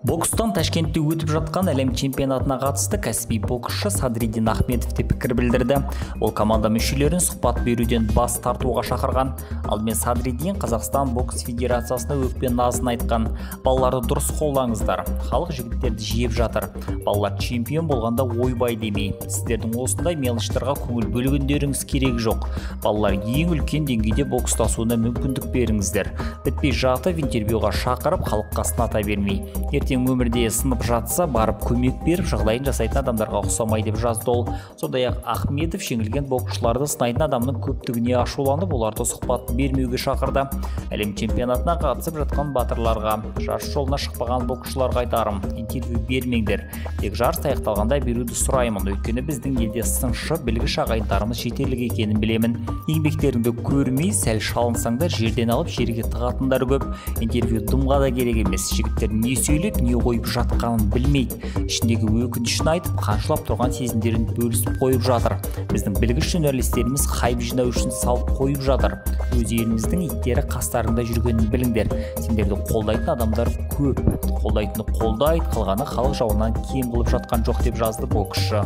Бокстан Ташкентте өтіп жатқан әлем чемпионатына қатысты кәсіби боксшы Садриддин Ахмедов пікір білдірді. Ол команда мүшелерін сұхбат беруден бас тартуға шақырған. Алдымен Садриддин Қазақстан бокс федерациясына өкпе назын айтқан. Балаларды дұрыс қолдаңыздар. Халық жігіттерді жеп жатыр. Балалар чемпион болғанда ойбай демей. Сіздердің осындай мелочтарға көңіл бөлгендеріңіз керек жоқ. Балалар ең үлкен деңгейде бокстасуына мүмкіндік беріңіздер. Бітпей жатып интервьюға шақырып, халыққа сыната бермей. Өмірде сынып жатса, барып көмек беріп, жағдайын жасайтын адамдарға ұқсамай деп жазды ол. Сондай-ақ Ахмедов жеңілген боксшыларды сынайтын адамның көптігіне ашуланып, оларды сұхбат бермеуге шақырды. Әлем чемпионатына қатысып жатқан батырларға, жарыс жолына шықпаған боксшыларға айтарым, интервью бермеңдер. Тек жарыс аяқталғанда беруді сұраймын. Өйткені біздің елде сыншы, білгіш ағайындарымыз жетерлік екенін білемін. Еңбектеріңді көрмей, сәл шалынсаңдар, жерден алып жерге тығатындар көп. Интервью дымға да керек емес. Жігіттер не сөйлеп, не қойып жатқанын білмейді. Ішіндегі өкінішін айтып, қаншылап тұрған сезімдерін бөлісіп қойып жатыр. Біздің білгіш журналистеріміз хайп жинау үшін салып қойып жатыр. Өз еліміздің иттері қастарында жүргенін біліңдер. Сендерді қолдайтын адамдар көп. Қолдайтыны қолдайды, қалғаны халық жауынан кем қылып жатқан жоқ деп жазды боксшы.